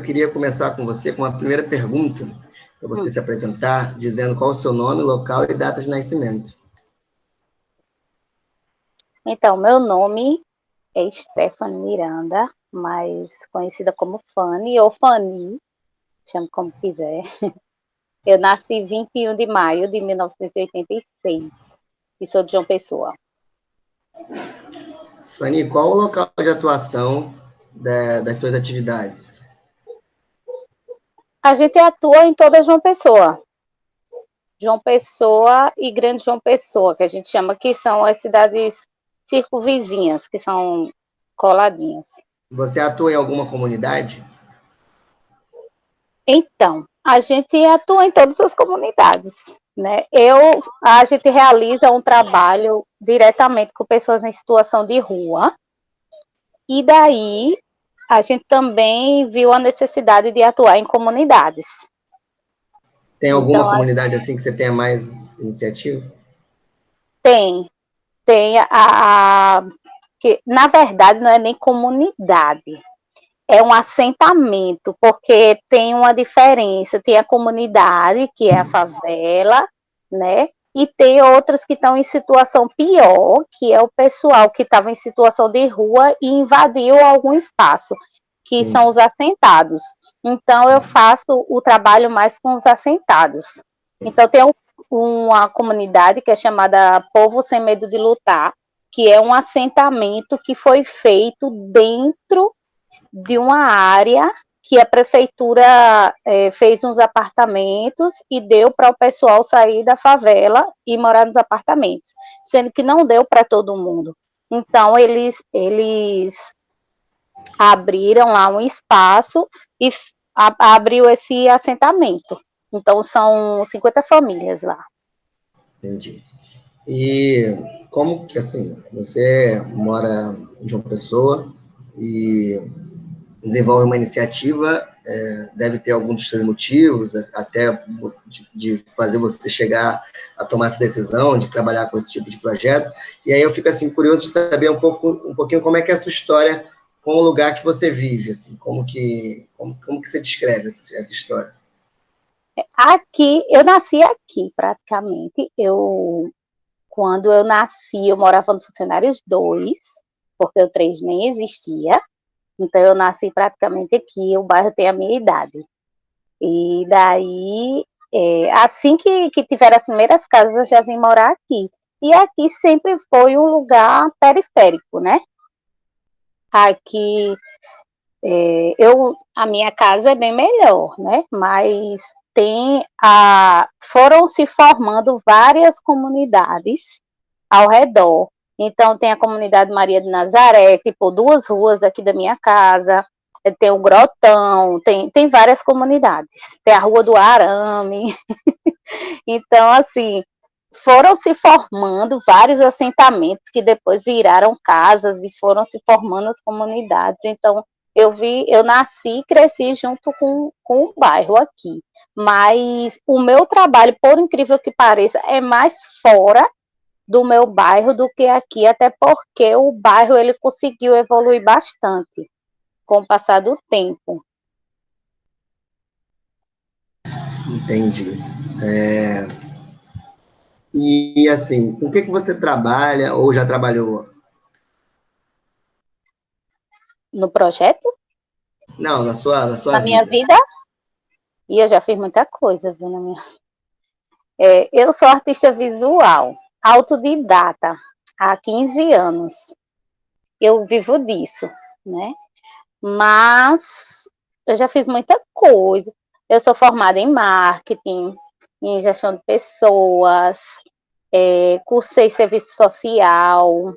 queria começar com você com a primeira pergunta, para você se apresentar, dizendo qual o seu nome, local e data de nascimento. Então, meu nome é Stephanie Miranda, mais conhecida como Fanny ou Fanny, chame como quiser. Eu nasci 21 de maio de 1986 e sou de João Pessoa. Fanny, qual o local de atuação das suas atividades? A gente atua em toda João Pessoa. João Pessoa e Grande João Pessoa, que a gente chama, que são as cidades circunvizinhas, que são coladinhas. Você atua em alguma comunidade? Então, a gente atua em todas as comunidades, né? A gente realiza um trabalho diretamente com pessoas em situação de rua, e daí a gente também viu a necessidade de atuar em comunidades. Tem alguma Então, comunidade assim que você tenha mais iniciativa? tem que na verdade não é nem comunidade, é um assentamento, porque tem uma diferença, tem a comunidade, que é a favela, né? E tem outras que estão em situação pior, que é o pessoal que estava em situação de rua e invadiu algum espaço, que Sim. são os assentados. Então, eu faço o trabalho mais com os assentados. Então, tem uma comunidade que é chamada Povo Sem Medo de Lutar, que é um assentamento que foi feito dentro de uma área que a prefeitura fez uns apartamentos e deu para o pessoal sair da favela e morar nos apartamentos, sendo que não deu para todo mundo. Então, eles abriram lá um espaço e abriu esse assentamento. Então, são 50 famílias lá. Entendi. E como que, assim, você mora em João Pessoa e desenvolve uma iniciativa, deve ter algum dos seus motivos, até de fazer você chegar a tomar essa decisão de trabalhar com esse tipo de projeto. E aí eu fico assim curioso de saber um pouquinho como é que é a sua história com o lugar que você vive, assim, como que você descreve essa história? Aqui, eu nasci aqui praticamente. Quando eu nasci, eu morava no Funcionários 2, porque o 3 nem existia. Então, eu nasci praticamente aqui, o bairro tem a minha idade. E daí, assim que tiveram as primeiras casas, eu já vim morar aqui. E aqui sempre foi um lugar periférico, né? Aqui, a minha casa é bem melhor, né? Mas foram se formando várias comunidades ao redor. Então, tem a comunidade Maria de Nazaré, tipo, 2 ruas aqui da minha casa, tem o Grotão, tem várias comunidades. Tem a Rua do Arame. Então, assim, foram se formando vários assentamentos que depois viraram casas e foram se formando as comunidades. Então, eu nasci e cresci junto com o bairro aqui. Mas o meu trabalho, por incrível que pareça, é mais fora do meu bairro do que aqui, até porque o bairro ele conseguiu evoluir bastante com o passar do tempo. Entendi. E assim, com o que você trabalha ou já trabalhou? No projeto, Não, na sua na minha vida. Assim. vida, e eu já fiz muita coisa, viu, na minha... eu sou artista visual, autodidata, há 15 anos. Eu vivo disso, né? Mas eu já fiz muita coisa. Eu sou formada em marketing, em gestão de pessoas, cursei serviço social.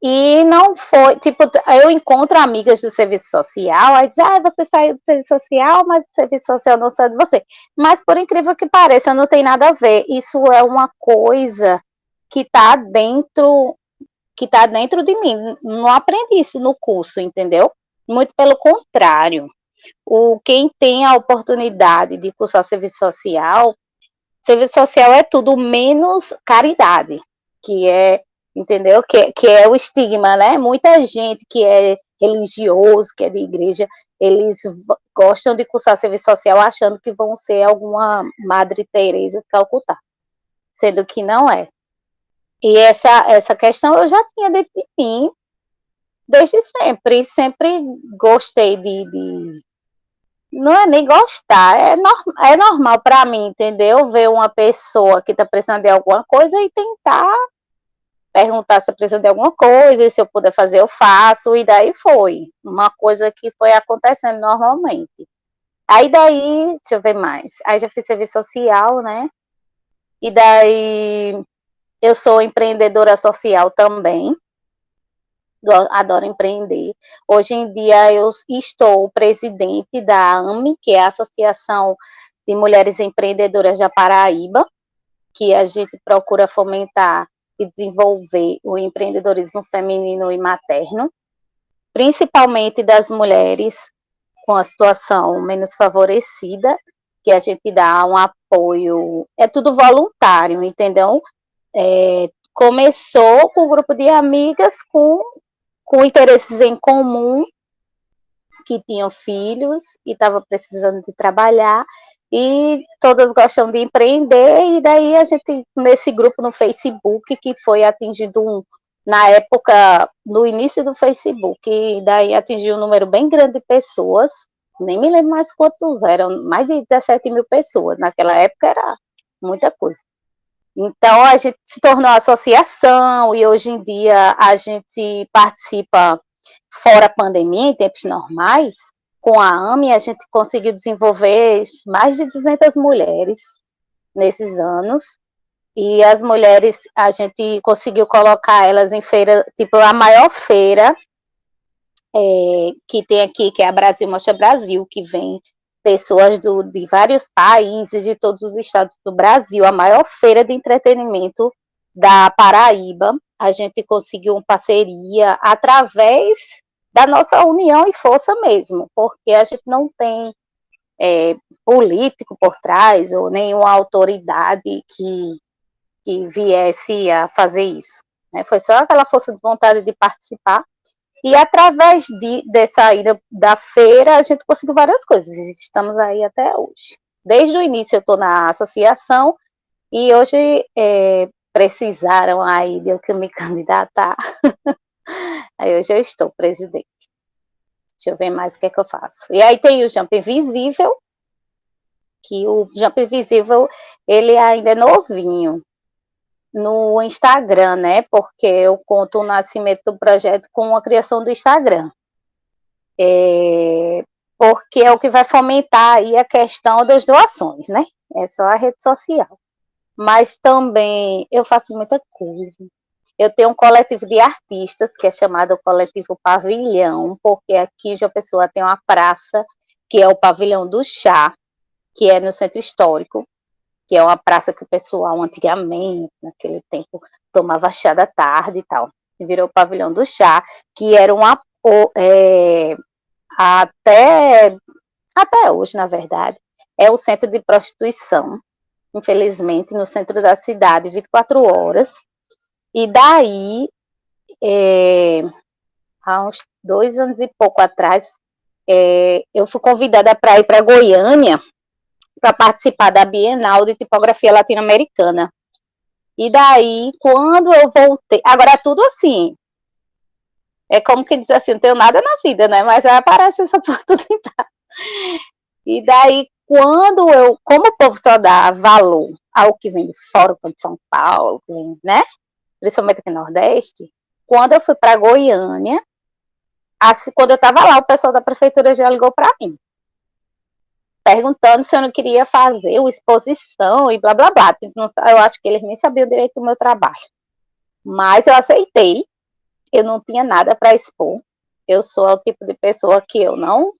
E não foi, tipo, eu encontro amigas do serviço social, aí diz, você saiu do serviço social, mas o serviço social não saiu de você. Mas, por incrível que pareça, não tem nada a ver. Isso é uma coisa que está dentro de mim. Não aprendi isso no curso, entendeu? Muito pelo contrário. Quem tem a oportunidade de cursar serviço social é tudo menos caridade, que é, entendeu? Que é o estigma, né? Muita gente que é religioso, que é de igreja, eles gostam de cursar serviço social achando que vão ser alguma Madre Teresa de Calcutá, sendo que não é. E essa questão eu já tinha dentro de mim desde sempre. Sempre gostei de não é nem gostar, é normal para mim, entendeu? Ver uma pessoa que está precisando de alguma coisa e tentar perguntar se precisa de alguma coisa, e se eu puder fazer, eu faço, e daí foi. Uma coisa que foi acontecendo normalmente. Aí daí, deixa eu ver mais. Aí já fiz serviço social, né? E daí eu sou empreendedora social também. Adoro empreender. Hoje em dia eu estou presidente da AME, que é a Associação de Mulheres Empreendedoras da Paraíba, que a gente procura fomentar e desenvolver o empreendedorismo feminino e materno, principalmente das mulheres com a situação menos favorecida, que a gente dá um apoio, é tudo voluntário, entendeu? Começou com um grupo de amigas com interesses em comum, que tinham filhos e estavam precisando de trabalhar, e todas gostam de empreender, e daí a gente, nesse grupo no Facebook, que foi atingido na época, no início do Facebook, e daí atingiu um número bem grande de pessoas, nem me lembro mais quantos eram, mais de 17 mil pessoas, naquela época era muita coisa. Então a gente se tornou associação, e hoje em dia a gente participa fora a pandemia, em tempos normais. Com a AME, a gente conseguiu desenvolver mais de 200 mulheres nesses anos, e as mulheres, a gente conseguiu colocar elas em feira, tipo a maior feira que tem aqui, que é a Brasil Mostra Brasil, que vem pessoas de vários países, de todos os estados do Brasil, a maior feira de entretenimento da Paraíba. A gente conseguiu uma parceria através da nossa união e força mesmo, porque a gente não tem político por trás ou nenhuma autoridade que viesse a fazer isso. Né? Foi só aquela força de vontade de participar, e através dessa ida da feira, a gente conseguiu várias coisas. Estamos aí até hoje. Desde o início eu estou na associação, e hoje precisaram aí de eu me candidatar. Aí hoje eu estou presidente. Deixa eu ver mais o que é que eu faço. E aí tem o Jump Invisível, que o Jump Invisível, ele ainda é novinho no Instagram, né? Porque eu conto o nascimento do projeto com a criação do Instagram. Porque é o que vai fomentar aí a questão das doações, né? É só a rede social. Mas também eu faço muita coisa. Eu tenho um coletivo de artistas, que é chamado Coletivo Pavilhão, porque aqui em João Pessoa tem uma praça, que é o Pavilhão do Chá, que é no Centro Histórico, que é uma praça que o pessoal antigamente, naquele tempo, tomava chá da tarde e tal. E virou o Pavilhão do Chá, que era até hoje, na verdade, é o centro de prostituição, infelizmente, no centro da cidade, 24 horas. E daí, há uns 2 anos e pouco atrás, eu fui convidada para ir para Goiânia para participar da Bienal de Tipografia Latino-Americana. E daí, quando eu voltei, agora tudo assim, é como que diz assim, não tenho nada na vida, né? Mas aí aparece essa oportunidade. E daí, como o povo só dá valor ao que vem de fora, como de São Paulo, né? Principalmente aqui no Nordeste, quando eu fui para Goiânia, quando eu estava lá, o pessoal da prefeitura já ligou para mim, perguntando se eu não queria fazer uma exposição e blá blá blá. Eu acho que eles nem sabiam direito do meu trabalho. Mas eu aceitei, eu não tinha nada para expor. Eu sou o tipo de pessoa que eu não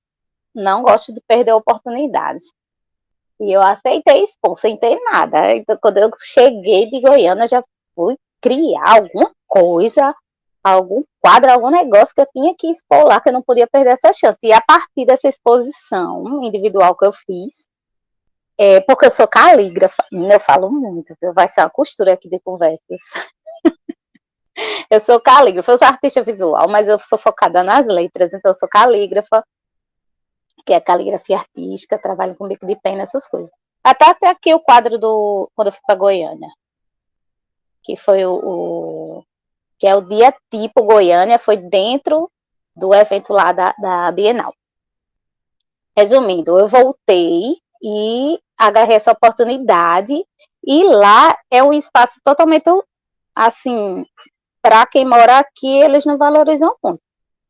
gosto de perder oportunidades. E eu aceitei expor, sem ter nada. Então, quando eu cheguei de Goiânia, já fui criar alguma coisa, algum quadro, algum negócio que eu tinha que expor lá, que eu não podia perder essa chance. E a partir dessa exposição individual que eu fiz, porque eu sou calígrafa, eu falo muito, viu? Vai ser uma costura aqui de conversas. Eu sou calígrafa, eu sou artista visual, mas eu sou focada nas letras, então eu sou calígrafa, que é caligrafia artística, trabalho com bico de pena, essas coisas. Até aqui o quadro quando eu fui para Goiânia, que foi que é o dia tipo Goiânia, foi dentro do evento lá da Bienal. Resumindo, eu voltei e agarrei essa oportunidade, e lá é um espaço totalmente, assim, para quem mora aqui, eles não valorizam muito.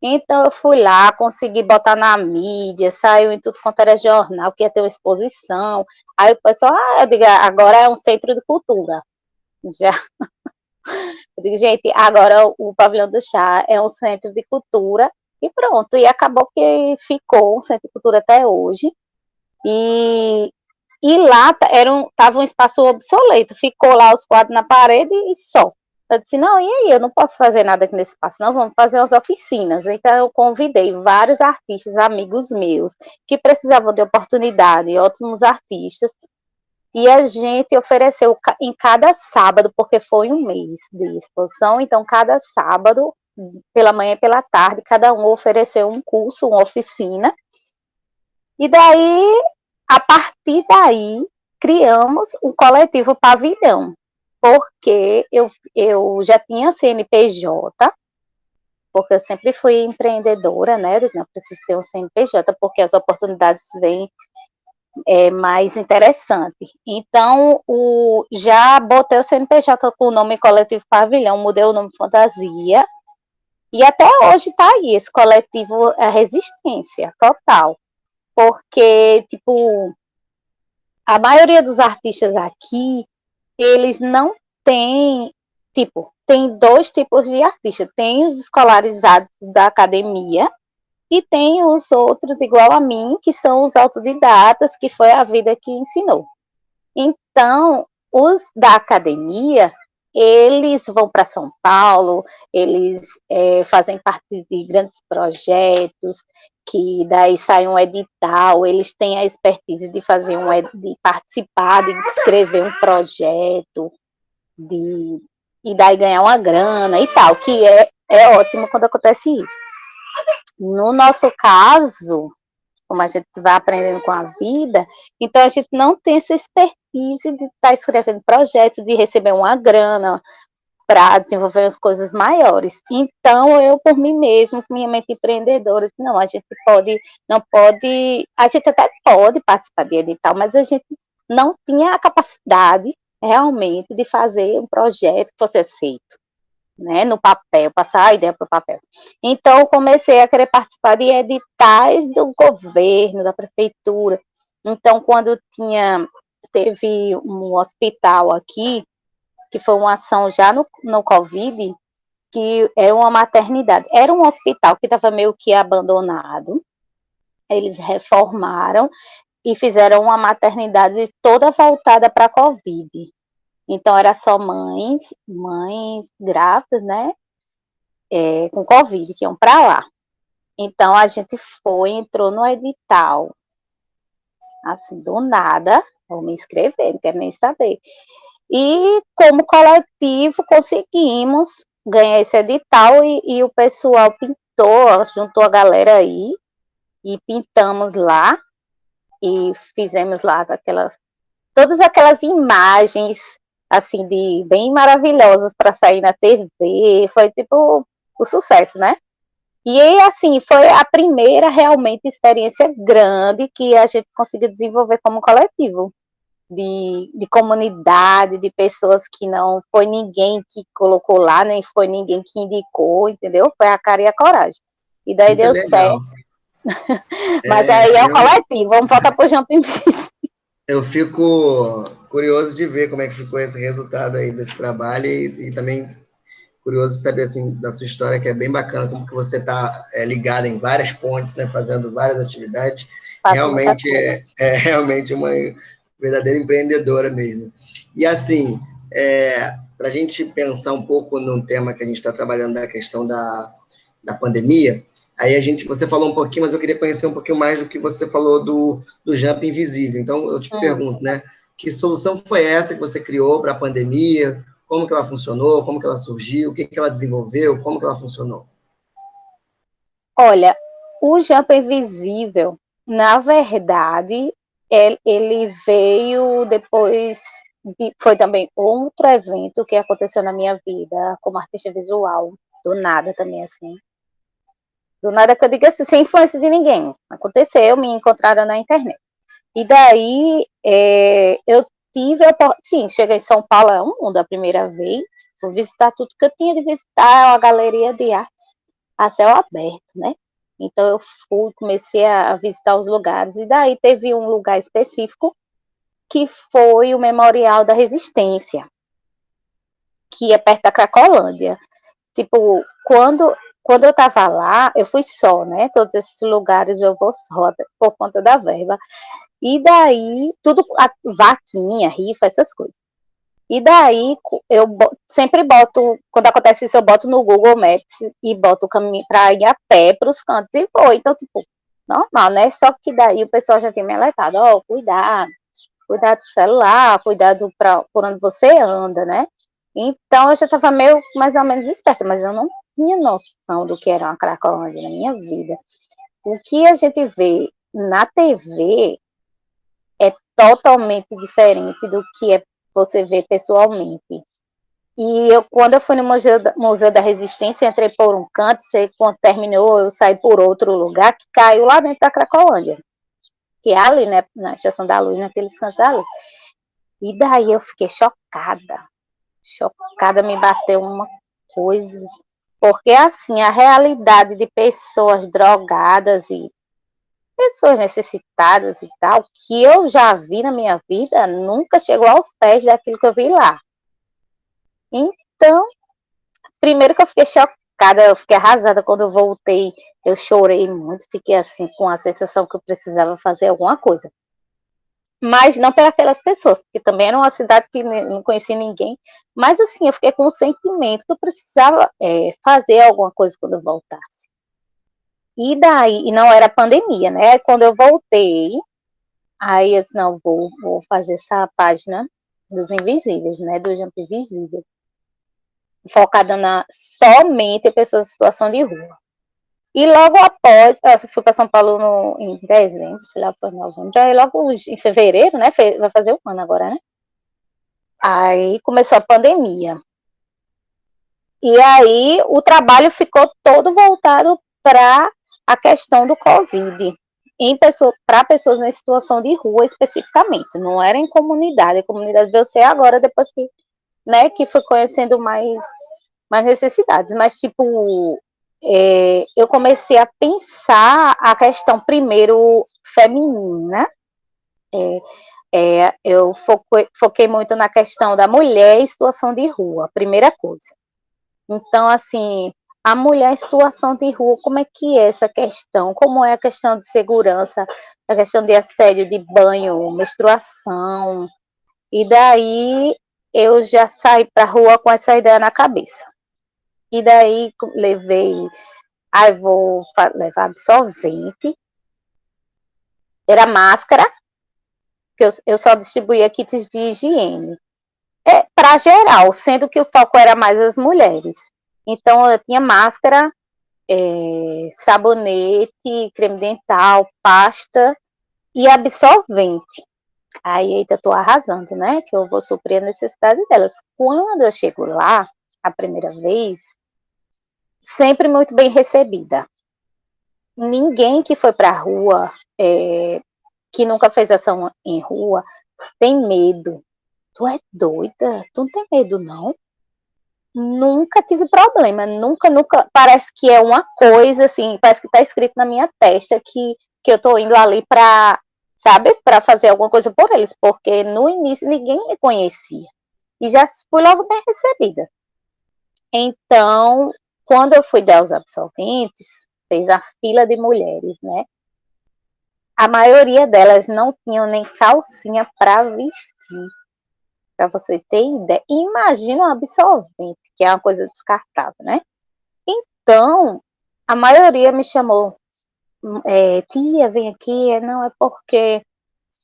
Então, eu fui lá, consegui botar na mídia, saiu em tudo quanto era jornal, que ia ter uma exposição. Aí o pessoal, eu digo, agora é um centro de cultura. Já. Eu digo, gente, agora o Pavilhão do Chá é um centro de cultura, e pronto. E acabou que ficou um centro de cultura até hoje. E lá tava um espaço obsoleto, ficou lá os quadros na parede e só. Eu disse, não, e aí, eu não posso fazer nada aqui nesse espaço, não, vamos fazer umas oficinas. Então, eu convidei vários artistas, amigos meus, que precisavam de oportunidade, ótimos artistas, e a gente ofereceu em cada sábado, porque foi um mês de exposição, então, cada sábado, pela manhã e pela tarde, cada um ofereceu um curso, uma oficina, e daí, a partir daí, criamos um coletivo Pavilhão, porque eu já tinha CNPJ, porque eu sempre fui empreendedora, né? Não preciso ter um CNPJ, porque as oportunidades vêm mais interessantes. Então, já botei o CNPJ com o nome Coletivo Pavilhão, mudei o nome Fantasia, e até hoje está aí, esse coletivo é resistência total. Porque, tipo, a maioria dos artistas aqui, eles não têm, tipo, tem dois tipos de artista. Tem os escolarizados da academia e tem os outros, igual a mim, que são os autodidatas, que foi a vida que ensinou. Então, os da academia, eles vão para São Paulo, eles fazem parte de grandes projetos, que daí sai um edital, eles têm a expertise de fazer de participar, de escrever um projeto, e daí ganhar uma grana e tal, que é ótimo quando acontece isso. No nosso caso, como a gente vai aprendendo com a vida, então a gente não tem essa expertise de estar escrevendo projetos, de receber uma grana para desenvolver as coisas maiores. Então, eu, por mim mesma, com minha mente empreendedora, não, a gente não pode, a gente até pode participar de edital, mas a gente não tinha a capacidade, realmente, de fazer um projeto que fosse aceito, né, no papel, passar a ideia para o papel. Então, eu comecei a querer participar de editais do governo, da prefeitura. Então, quando teve um hospital aqui, que foi uma ação já no Covid, que era uma maternidade. Era um hospital que estava meio que abandonado, eles reformaram e fizeram uma maternidade toda voltada para a Covid. Então, era só mães grávidas, né, com Covid, que iam para lá. Então, a gente entrou no edital, assim, do nada, vou me inscrever, não quero nem saber. E, como coletivo, conseguimos ganhar esse edital, e o pessoal pintou, juntou a galera aí, e pintamos lá, e fizemos lá todas aquelas imagens, assim, bem maravilhosas para sair na TV, foi tipo o sucesso, né? E aí, assim, foi a primeira realmente experiência grande que a gente conseguiu desenvolver como coletivo, de comunidade, de pessoas que não foi ninguém que colocou lá, nem foi ninguém que indicou, entendeu? Foi a cara e a coragem. E daí Muito deu legal. certo. Mas aí é o coletivo, vamos voltar pro Jumping. Eu fico curioso de ver como é que ficou esse resultado aí desse trabalho, e também curioso de saber, assim, da sua história, que é bem bacana, como que você está ligada em várias pontes, né, fazendo várias atividades. Realmente é realmente uma verdadeira empreendedora mesmo. E, assim, para a gente pensar um pouco no tema que a gente está trabalhando, da questão da pandemia, aí você falou um pouquinho, mas eu queria conhecer um pouquinho mais do que você falou do Jump Invisível. Então, eu te pergunto, né, que solução foi essa que você criou para a pandemia? Como que ela funcionou? Como que ela surgiu? O que que ela desenvolveu? Como que ela funcionou? Olha, o Jump Invisível, na verdade, ele veio depois foi também outro evento que aconteceu na minha vida como artista visual, do nada também, assim. Do nada que eu digo assim, sem influência de ninguém. Aconteceu, me encontraram na internet. E daí, eu tive sim, cheguei em São Paulo, é um mundo a primeira vez, fui visitar tudo que eu tinha de visitar, a galeria de artes a céu aberto, né? Então eu fui, comecei a visitar os lugares, e daí teve um lugar específico que foi o Memorial da Resistência, que é perto da Cracolândia. Tipo, quando eu tava lá, eu fui só, né? Todos esses lugares eu vou só, por conta da verba. E daí, tudo, a vaquinha, rifa, essas coisas. E daí, eu sempre boto, quando acontece isso, eu boto no Google Maps e boto o caminho para ir a pé para os cantos e vou. Então, tipo, normal, né? Só que daí o pessoal já tem me alertado, ó, cuidado com o celular, cuidado por onde você anda, né? Então, eu já estava meio, mais ou menos esperta, mas eu não tinha noção do que era uma Cracolândia na minha vida. O que a gente vê na TV é totalmente diferente do que você vê pessoalmente. E quando eu fui no Museu da Resistência, entrei por um canto, sei quando terminou, eu saí por outro lugar que caiu lá dentro da Cracolândia, que é ali, né, na Estação da Luz, naqueles cantos ali. E daí eu fiquei chocada, me bateu uma coisa, porque assim, a realidade de pessoas drogadas e pessoas necessitadas e tal, que eu já vi na minha vida, nunca chegou aos pés daquilo que eu vi lá. Então, primeiro que eu fiquei chocada, eu fiquei arrasada quando eu voltei, eu chorei muito, fiquei assim com a sensação que eu precisava fazer alguma coisa. Mas não para aquelas pessoas, porque também era uma cidade que não conhecia ninguém, mas assim, eu fiquei com o sentimento que eu precisava fazer alguma coisa quando eu voltasse. E daí, e não era pandemia, né? Quando eu voltei, aí eu disse, não, vou fazer essa página dos invisíveis, né? Do Jump Invisível. Focada somente em pessoas em situação de rua. E logo após, eu fui para São Paulo em dezembro, sei lá, foi novembro, aí logo em fevereiro, né? Vai fazer um ano agora, né? Aí começou a pandemia. E aí o trabalho ficou todo voltado para a questão do Covid. Para pessoas em situação de rua especificamente, não era em comunidade. A comunidade veio ser agora, depois que, né, que fui conhecendo mais necessidades. Mas, tipo, eu comecei a pensar a questão primeiro feminina. Eu foquei muito na questão da mulher em situação de rua, primeira coisa. Então, assim, a mulher em situação de rua, como é que é essa questão? Como é a questão de segurança, a questão de assédio de banho, menstruação? E daí eu já saí para a rua com essa ideia na cabeça. E daí vou levar absorvente, era máscara, que eu só distribuía kits de higiene. Para geral, sendo que o foco era mais as mulheres. Então, eu tinha máscara, sabonete, creme dental, pasta e absorvente. Aí, eita, eu tô arrasando, né? Que eu vou suprir a necessidade delas. Quando eu chego lá, a primeira vez, sempre muito bem recebida. Ninguém que foi pra rua, que nunca fez ação em rua, tem medo. Tu é doida? Tu não tem medo, não? Nunca tive problema, nunca. Parece que é uma coisa assim, parece que tá escrito na minha testa que eu tô indo ali pra, sabe, pra fazer alguma coisa por eles, porque no início ninguém me conhecia e já fui logo bem recebida. Então, quando eu fui dar os absolventes, fez a fila de mulheres, né? A maioria delas não tinham nem calcinha para vestir. Para você ter ideia, imagina um absorvente, que é uma coisa descartável, né? Então, a maioria me chamou, tia, vem aqui, não, é porque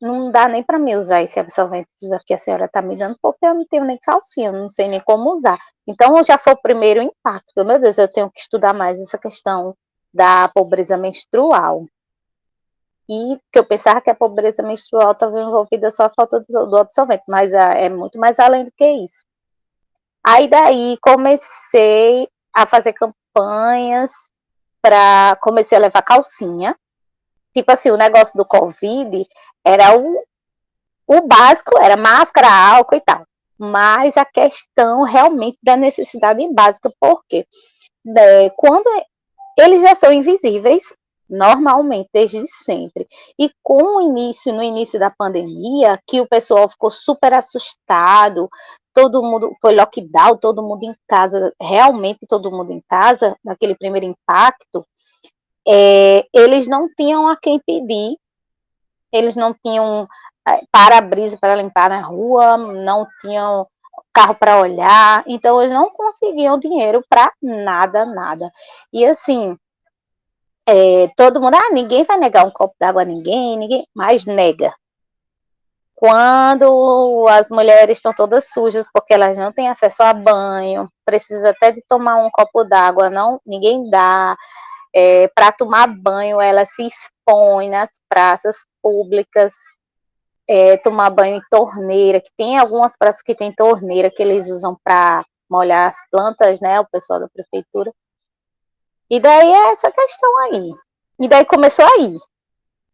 não dá nem para mim usar esse absorvente que a senhora está me dando, porque eu não tenho nem calcinha, eu não sei nem como usar. Então, já foi o primeiro impacto. Meu Deus, eu tenho que estudar mais essa questão da pobreza menstrual. E que eu pensava que a pobreza menstrual estava envolvida só a falta do absorvente, mas é muito mais além do que isso. Aí daí comecei a fazer campanhas comecei a levar calcinha. Tipo assim, o negócio do Covid era o básico, era máscara, álcool e tal. Mas a questão realmente da necessidade básica, porque quando eles já são invisíveis, normalmente, desde sempre. E no início da pandemia, que o pessoal ficou super assustado, todo mundo foi lockdown, todo mundo em casa, realmente todo mundo em casa, naquele primeiro impacto, eles não tinham a quem pedir, eles não tinham para-brisa para limpar na rua, não tinham carro para olhar, então eles não conseguiam dinheiro para nada, nada. E assim, todo mundo, ninguém vai negar um copo d'água a ninguém, mas nega. Quando as mulheres estão todas sujas porque elas não têm acesso a banho, precisa até de tomar um copo d'água, ninguém dá. Para tomar banho, elas se expõem nas praças públicas, tomar banho em torneira, que tem algumas praças que tem torneira que eles usam para molhar as plantas, né, o pessoal da prefeitura. E daí é essa questão aí. E daí começou aí,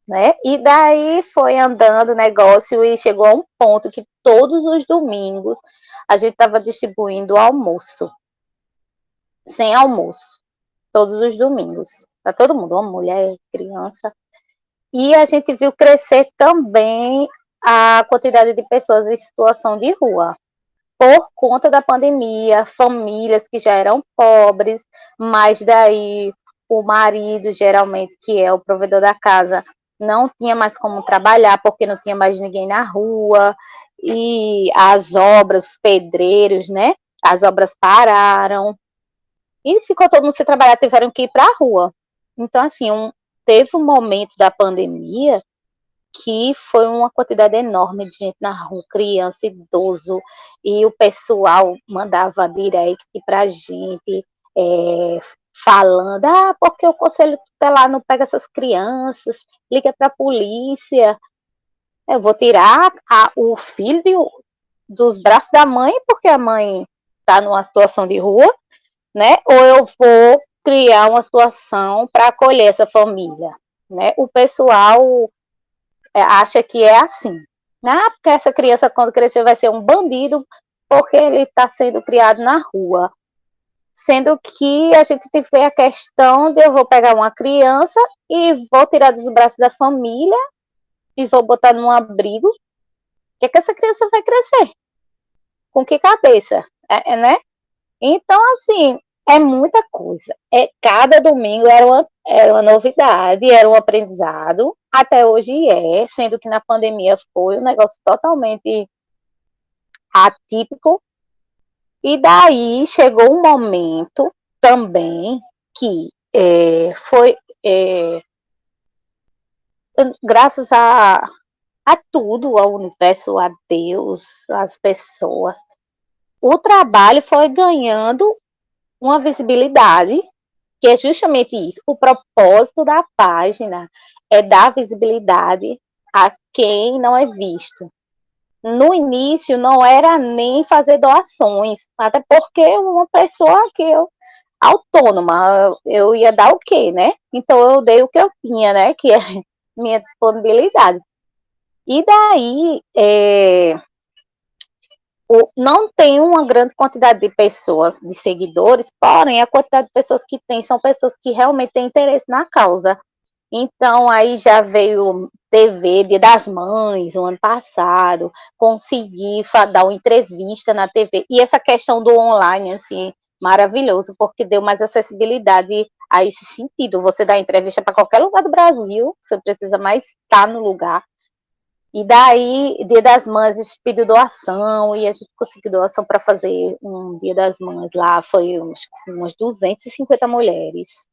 né? E daí foi andando o negócio e chegou a um ponto que todos os domingos a gente estava distribuindo almoço. Sem almoço. Todos os domingos. Para todo mundo, homem, mulher, criança. E a gente viu crescer também a quantidade de pessoas em situação de rua. Por conta da pandemia, famílias que já eram pobres, mas daí o marido, geralmente, que é o provedor da casa, não tinha mais como trabalhar, porque não tinha mais ninguém na rua, e as obras, os pedreiros, né? As obras pararam, e ficou todo mundo sem trabalhar, tiveram que ir para a rua. Então, assim, teve um momento da pandemia que foi uma quantidade enorme de gente na rua, criança, idoso, e o pessoal mandava direct pra gente, falando, porque o Conselho Tutelar não pega essas crianças, liga pra polícia, eu vou tirar o filho dos braços da mãe, porque a mãe está numa situação de rua, né? Ou eu vou criar uma situação para acolher essa família, né? O pessoal acha que é assim. Porque essa criança, quando crescer, vai ser um bandido, porque ele está sendo criado na rua. Sendo que a gente tem que ver a questão de eu vou pegar uma criança e vou tirar dos braços da família e vou botar num abrigo. O que é que essa criança vai crescer? Com que cabeça? Né? Então, assim, é muita coisa. Cada domingo era uma novidade, era um aprendizado. Até hoje sendo que na pandemia foi um negócio totalmente atípico. E daí chegou um momento também que foi, graças a tudo, ao universo, a Deus, às pessoas, o trabalho foi ganhando uma visibilidade, que é justamente isso. O propósito da página é dar visibilidade a quem não é visto. No início não era nem fazer doações, até porque uma pessoa autônoma, eu ia dar o quê, né? Então eu dei o que eu tinha, né? Que é minha disponibilidade. E daí não tem uma grande quantidade de pessoas, de seguidores, porém a quantidade de pessoas que tem são pessoas que realmente têm interesse na causa. Então, aí já veio TV, Dia das Mães, o ano passado, consegui dar uma entrevista na TV. E essa questão do online, assim, maravilhoso, porque deu mais acessibilidade a esse sentido. Você dá entrevista para qualquer lugar do Brasil, você precisa mais estar no lugar. E daí, Dia das Mães, a gente pediu doação e a gente conseguiu doação para fazer um Dia das Mães lá. Foi umas 250 mulheres.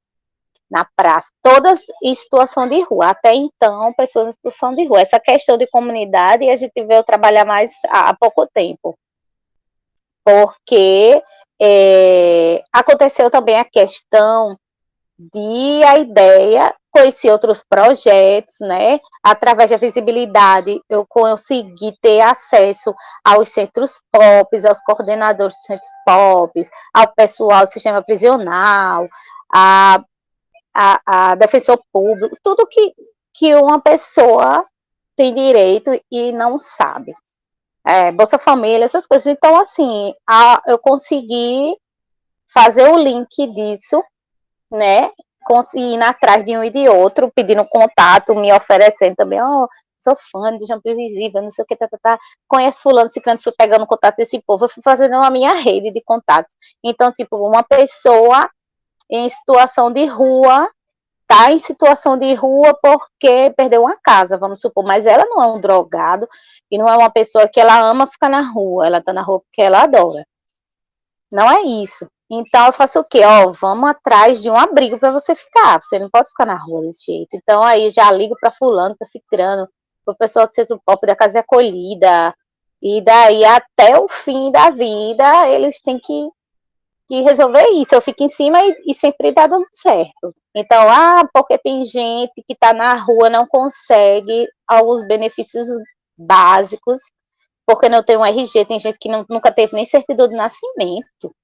na praça, todas em situação de rua, até então, pessoas em situação de rua. Essa questão de comunidade a gente veio trabalhar mais há pouco tempo, porque aconteceu também a questão de a ideia, conheci outros projetos, né? Através da visibilidade, eu consegui ter acesso aos centros POPs, aos coordenadores dos centros POPs, ao pessoal do sistema prisional, a defensor público, tudo que uma pessoa tem direito e não sabe. Bolsa Família, essas coisas. Então, assim, eu consegui fazer o link disso, né? Ir atrás de um e de outro, pedindo contato, me oferecendo também, sou fã de Jump Invisível, não sei o que, conhece fulano, ciclano, fui pegando contato desse povo, eu fui fazendo uma minha rede de contatos. Então, tipo, uma pessoa em situação de rua, tá em situação de rua porque perdeu uma casa, vamos supor, mas ela não é um drogado e não é uma pessoa que ela ama ficar na rua, ela tá na rua porque ela adora. Não é isso. Então eu faço o quê? Vamos atrás de um abrigo para você ficar. Você não pode ficar na rua desse jeito. Então aí já ligo para fulano, para cicrano, para o pessoal do centro pop da casa de acolhida. E daí até o fim da vida eles têm que resolver isso. Eu fico em cima e sempre dá dando certo. Então, porque tem gente que está na rua, não consegue alguns benefícios básicos, porque não tem um RG, tem gente que nunca teve nem certidão de nascimento.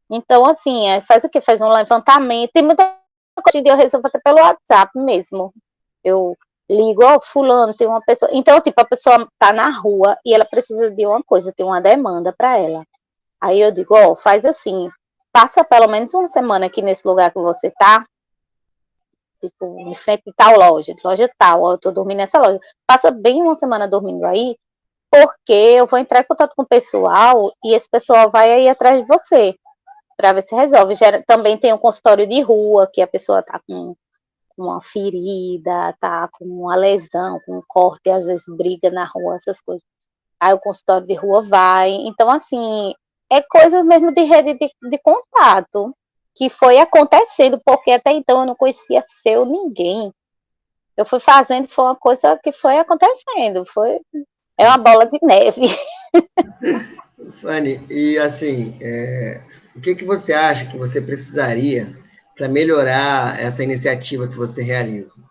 Então, assim, faz o quê? Faz um levantamento. Tem muita coisa que eu resolvo até pelo WhatsApp mesmo. Eu ligo, fulano, tem uma pessoa. Então, tipo, a pessoa tá na rua e ela precisa de uma coisa, tem uma demanda para ela. Aí eu digo, faz assim, passa pelo menos uma semana aqui nesse lugar que você tá, tipo, em frente de tal loja tal, eu tô dormindo nessa loja. Passa bem uma semana dormindo aí, porque eu vou entrar em contato com o pessoal e esse pessoal vai aí atrás de você, para ver se resolve. Também tem um consultório de rua, que a pessoa tá com uma ferida, tá com uma lesão, com um corte, às vezes briga na rua, essas coisas. Aí o consultório de rua vai. Então, assim, é coisas mesmo de rede de contato que foi acontecendo, porque até então eu não conhecia seu ninguém. Eu fui fazendo, foi uma coisa que foi acontecendo, é uma bola de neve. Fanny, e assim, o que você acha que você precisaria para melhorar essa iniciativa que você realiza?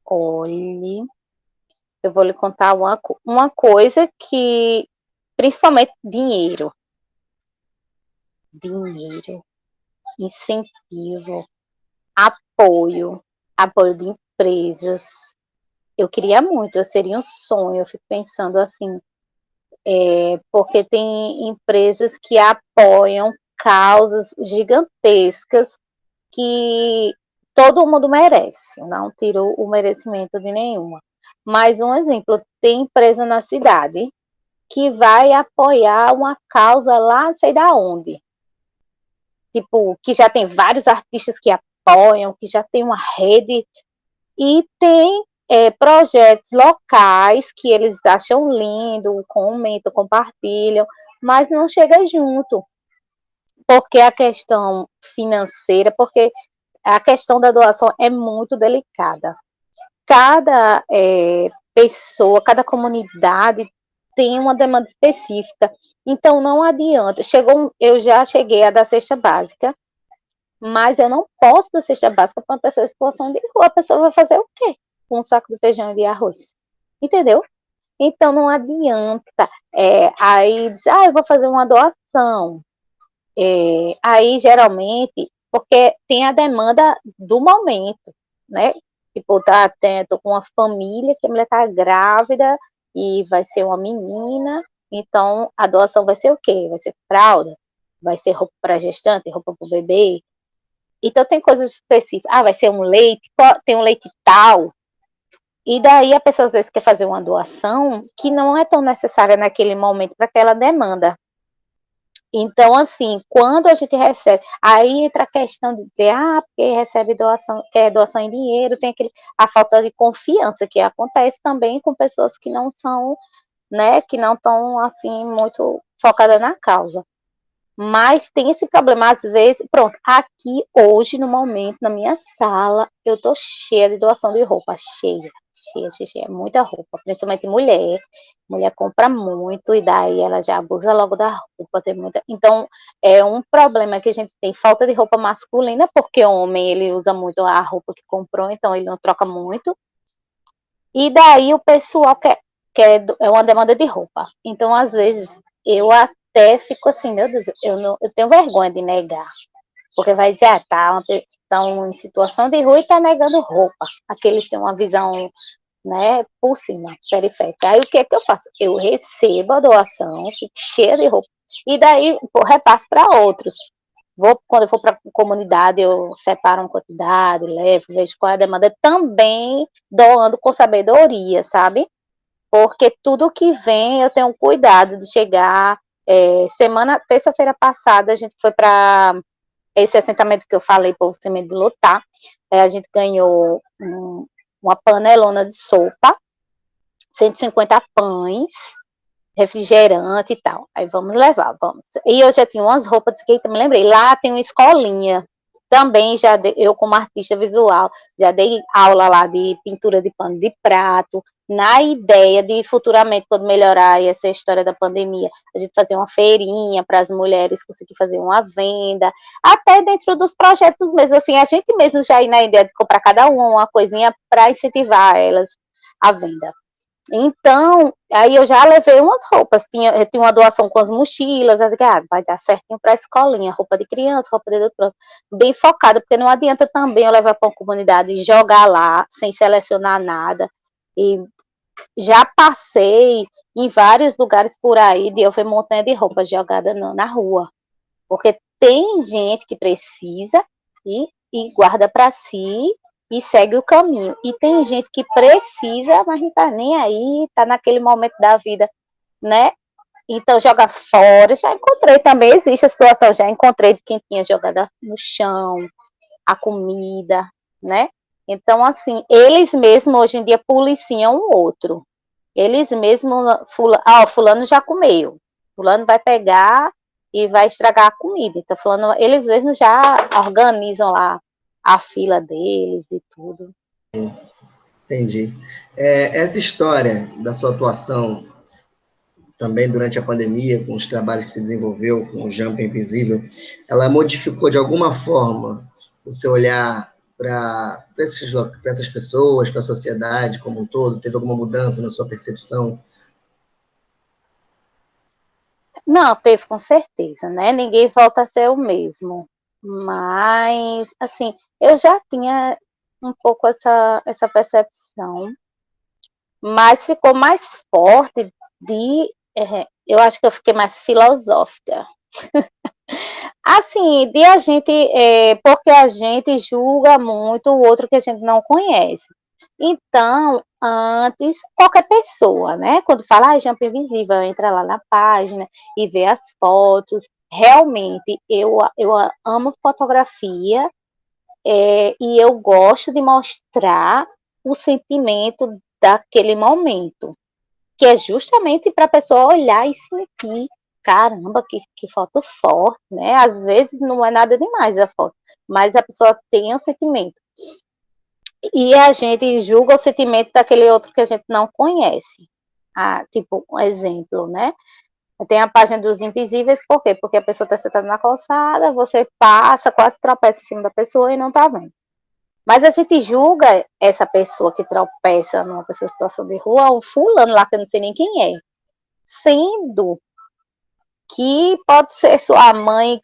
Olhe, eu vou lhe contar uma coisa que, principalmente dinheiro. Dinheiro, incentivo, apoio de empresas. Eu queria muito, eu seria um sonho, eu fico pensando assim, porque tem empresas que apoiam causas gigantescas que todo mundo merece, não tiro o merecimento de nenhuma. Mas um exemplo, tem empresa na cidade que vai apoiar uma causa lá, não sei da onde. Tipo, que já tem vários artistas que apoiam, que já tem uma rede, e tem projetos locais que eles acham lindo, comentam, compartilham, mas não chega junto, porque a questão financeira, porque a questão da doação é muito delicada. Cada pessoa, cada comunidade tem uma demanda específica, então não adianta. Eu já cheguei a dar cesta básica, mas eu não posso dar cesta básica para uma pessoa em situação de rua. A pessoa vai fazer o quê? Com um saco de feijão e de arroz. Entendeu? Então não adianta. Aí diz, eu vou fazer uma doação. Aí geralmente, porque tem a demanda do momento, né? Tipo, tô com uma família que a mulher tá grávida e vai ser uma menina, então a doação vai ser o quê? Vai ser fralda, vai ser roupa para gestante, roupa para o bebê. Então tem coisas específicas. Vai ser um leite, tem um leite tal. E daí a pessoa às vezes quer fazer uma doação que não é tão necessária naquele momento para aquela demanda. Então, assim, quando a gente recebe, aí entra a questão de dizer, porque recebe doação, quer doação em dinheiro, tem a falta de confiança que acontece também com pessoas que não são, né, que não estão, assim, muito focadas na causa. Mas tem esse problema, às vezes, pronto, aqui hoje, no momento, na minha sala, eu tô cheia de doação de roupa, cheia, muita roupa, principalmente mulher. Mulher compra muito e daí ela já abusa logo da roupa, tem muita. Então, é um problema que a gente tem falta de roupa masculina, porque o homem ele usa muito a roupa que comprou, então ele não troca muito. E daí o pessoal quer é uma demanda de roupa. Então, às vezes, eu até fico assim, meu Deus, eu tenho vergonha de negar. Porque vai dizer, estão em situação de rua e está negando roupa. Aqueles têm uma visão, né, por cima, periférica. Aí o que é que eu faço? Eu recebo a doação, fico cheia de roupa, e daí repasso para outros. Quando eu for para a comunidade, eu separo uma quantidade, levo, vejo qual é a demanda, também doando com sabedoria, sabe? Porque tudo que vem eu tenho cuidado de chegar. Terça-feira passada, a gente foi para esse assentamento que eu falei, Povo Sem Medo de Lutar. A gente ganhou uma panelona de sopa, 150 pães, refrigerante e tal. Aí vamos levar, vamos. E eu já tinha umas roupas de skate, me lembrei. Lá tem uma escolinha. Também eu, como artista visual, já dei aula lá de pintura de pano de prato, na ideia de futuramente, quando melhorar essa história da pandemia, a gente fazer uma feirinha para as mulheres conseguir fazer uma venda, até dentro dos projetos mesmo, assim, a gente mesmo já ir na ideia de comprar cada uma coisinha para incentivar elas à venda. Então, aí eu já levei umas roupas, tinha uma doação com as mochilas, vai dar certinho para a escolinha, roupa de criança, roupa de adulto, bem focada, porque não adianta também eu levar para uma comunidade e jogar lá, sem selecionar nada, e já passei em vários lugares por aí de eu ver montanha de roupa jogada na rua, porque tem gente que precisa e guarda para si e segue o caminho. E tem gente que precisa, mas não está nem aí, está naquele momento da vida, né? Então joga fora. Já encontrei também, existe a situação, já encontrei de quem tinha jogado no chão, a comida, né? Então, assim, eles mesmos hoje em dia policiam um outro. Eles mesmos, fulano já comeu. Fulano vai pegar e vai estragar a comida. Então, fulano, eles mesmos já organizam lá a fila deles e tudo. Entendi. Essa história da sua atuação também durante a pandemia, com os trabalhos que se desenvolveu, com o Jump Invisível, ela modificou de alguma forma o seu olhar para essas pessoas, para a sociedade como um todo? Teve alguma mudança na sua percepção? Não, teve com certeza, né? Ninguém volta a ser o mesmo. Mas, assim, eu já tinha um pouco essa percepção, mas ficou mais forte eu acho que eu fiquei mais filosófica. Assim, porque a gente julga muito o outro que a gente não conhece. Então, antes, qualquer pessoa, né? Quando fala, Jump Invisível, entra lá na página e vê as fotos. Realmente, eu amo fotografia, e eu gosto de mostrar o sentimento daquele momento, que é justamente para a pessoa olhar e sentir, caramba, que foto forte, né? Às vezes não é nada demais a foto, mas a pessoa tem um sentimento. E a gente julga o sentimento daquele outro que a gente não conhece. Tipo, um exemplo, né? Tem a página dos invisíveis, por quê? Porque a pessoa está sentada na calçada, você passa, quase tropeça em cima da pessoa e não está vendo. Mas a gente julga essa pessoa que tropeça numa pessoa em situação de rua, um fulano lá que eu não sei nem quem é. Sendo que pode ser sua mãe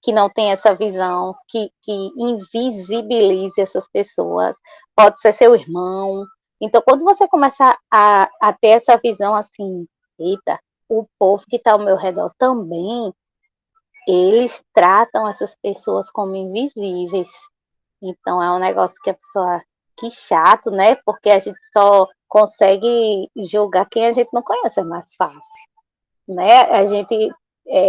que não tem essa visão, que invisibilize essas pessoas, pode ser seu irmão. Então, quando você começa a ter essa visão assim, eita, o povo que está ao meu redor também, eles tratam essas pessoas como invisíveis. Então, é um negócio que a pessoa, que chato, né? Porque a gente só consegue julgar quem a gente não conhece, é mais fácil, né? A gente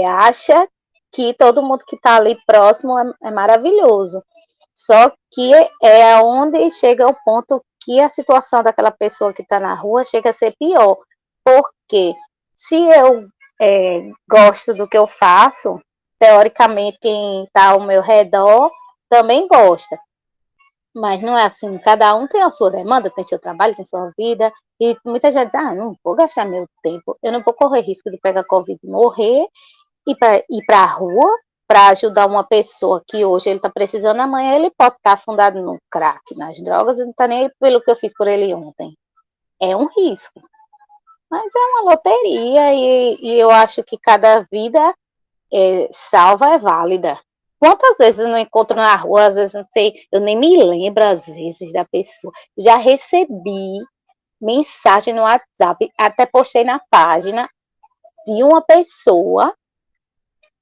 acha que todo mundo que está ali próximo é maravilhoso. Só que é onde chega o ponto que a situação daquela pessoa que está na rua chega a ser pior. Porque se eu gosto do que eu faço, teoricamente, quem está ao meu redor também gosta. Mas não é assim, cada um tem a sua demanda, tem seu trabalho, tem sua vida, e muita gente diz, não vou gastar meu tempo, eu não vou correr risco de pegar Covid e morrer, e para ir para a rua, para ajudar uma pessoa que hoje ele está precisando, amanhã ele pode estar afundado no crack, nas drogas, e não está nem aí pelo que eu fiz por ele ontem. É um risco, mas é uma loteria, e eu acho que cada vida salva é válida. Quantas vezes eu não encontro na rua, às vezes não sei, eu nem me lembro às vezes da pessoa. Já recebi mensagem no WhatsApp, até postei na página de uma pessoa,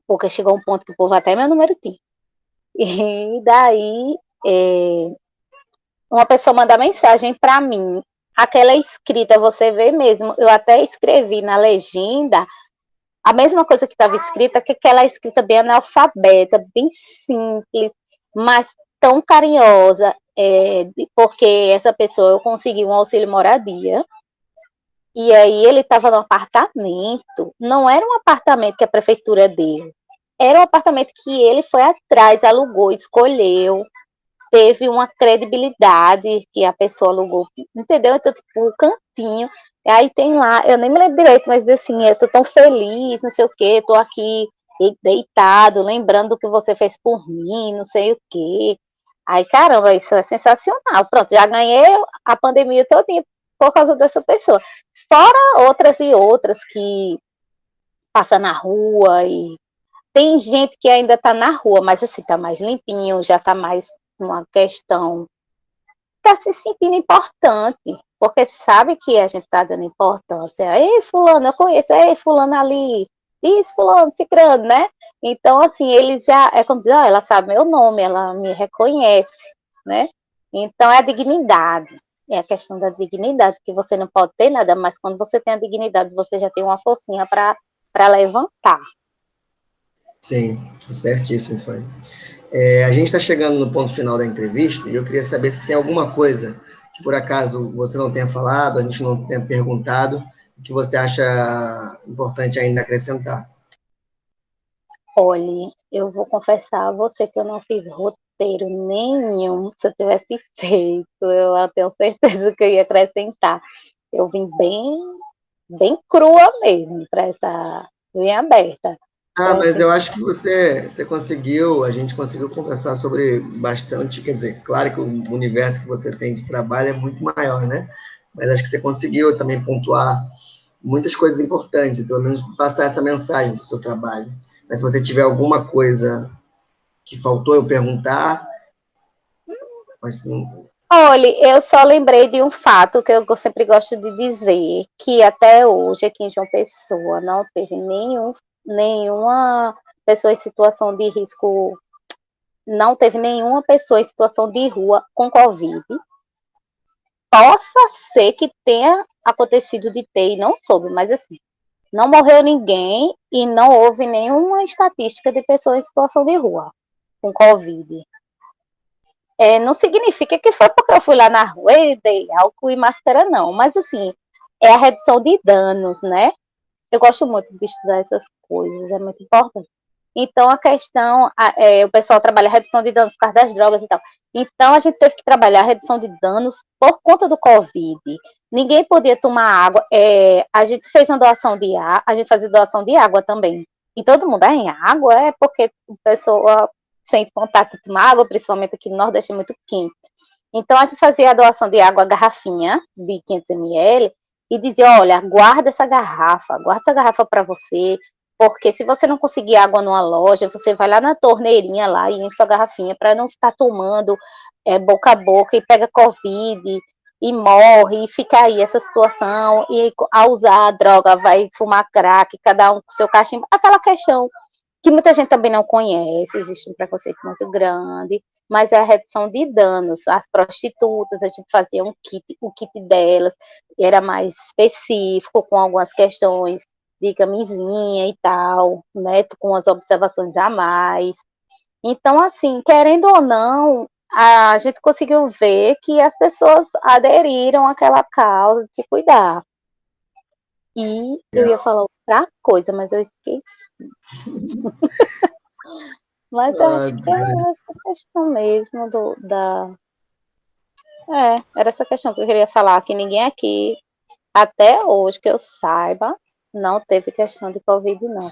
porque chegou um ponto que o povo até meu número tem. E daí uma pessoa manda mensagem para mim, aquela escrita, você vê mesmo, eu até escrevi na legenda a mesma coisa que estava escrita, que aquela escrita bem analfabeta, bem simples, mas tão carinhosa, porque essa pessoa, eu consegui um auxílio moradia, e aí ele estava no apartamento, não era um apartamento que a prefeitura deu, era um apartamento que ele foi atrás, alugou, escolheu, teve uma credibilidade que a pessoa alugou, entendeu? Então, tipo, o cantinho, aí tem lá, eu nem me lembro direito, mas assim, eu tô tão feliz, não sei o quê, tô aqui deitado, lembrando do que você fez por mim, não sei o quê. Aí, caramba, isso é sensacional. Pronto, já ganhei a pandemia todinha por causa dessa pessoa. Fora outras e outras que passa na rua e tem gente que ainda está na rua, mas assim, está mais limpinho, já está mais uma questão, está se sentindo importante, porque sabe que a gente está dando importância. Ei, fulano, eu conheço, ei, fulano ali, isso, fulano, cicrano, né? Então, assim, ele já, é como dizer, ela sabe meu nome, ela me reconhece, né? Então, é a dignidade. É a questão da dignidade, que você não pode ter nada, mas quando você tem a dignidade, você já tem uma forcinha para levantar. Sim, certíssimo, foi. A gente está chegando no ponto final da entrevista e eu queria saber se tem alguma coisa que por acaso você não tenha falado, a gente não tenha perguntado, que você acha importante ainda acrescentar. Olha, eu vou confessar a você que eu não fiz roteiro nenhum. Se eu tivesse feito, eu tenho certeza que eu ia acrescentar. Eu vim bem crua mesmo para essa, bem aberta. Mas eu acho que você conseguiu, a gente conseguiu conversar sobre bastante, quer dizer, claro que o universo que você tem de trabalho é muito maior, né? Mas acho que você conseguiu também pontuar muitas coisas importantes, e pelo menos passar essa mensagem do seu trabalho. Mas se você tiver alguma coisa que faltou eu perguntar, assim, Olha, eu só lembrei de um fato que eu sempre gosto de dizer, que até hoje aqui em João Pessoa não teve nenhuma pessoa em situação de risco, não teve nenhuma pessoa em situação de rua com Covid. Possa ser que tenha acontecido de ter e não soube, mas assim, não morreu ninguém e não houve nenhuma estatística de pessoas em situação de rua com Covid. Não significa que foi porque eu fui lá na rua e dei álcool e máscara, não. Mas, assim, é a redução de danos, né? Eu gosto muito de estudar essas coisas, é muito importante. Então, a questão, o pessoal trabalha a redução de danos por causa das drogas e tal. Então, a gente teve que trabalhar a redução de danos por conta do Covid. Ninguém podia tomar água. A gente fez uma doação de água, a gente fazia doação de água também. E todo mundo, em água? É porque o pessoal sente contato com água, principalmente aqui no Nordeste é muito quente. Então, a gente fazia a doação de água, garrafinha de 500 ml, e dizia, olha, guarda essa garrafa para você, porque se você não conseguir água numa loja, você vai lá na torneirinha lá e enche sua garrafinha para não ficar tomando boca a boca e pega Covid e morre, e fica aí essa situação, e ao usar a droga vai fumar crack, cada um com seu cachimbo, aquela questão que muita gente também não conhece, existe um preconceito muito grande, mas é a redução de danos. As prostitutas, a gente fazia o kit delas, era mais específico, com algumas questões de camisinha e tal, né, com as observações a mais. Então, assim, querendo ou não, a gente conseguiu ver que as pessoas aderiram àquela causa de se cuidar. E eu ia falar outra coisa, mas eu esqueci. Mas eu acho que é essa questão mesmo era essa questão que eu queria falar, que ninguém aqui, até hoje, que eu saiba, não teve questão de Covid, não.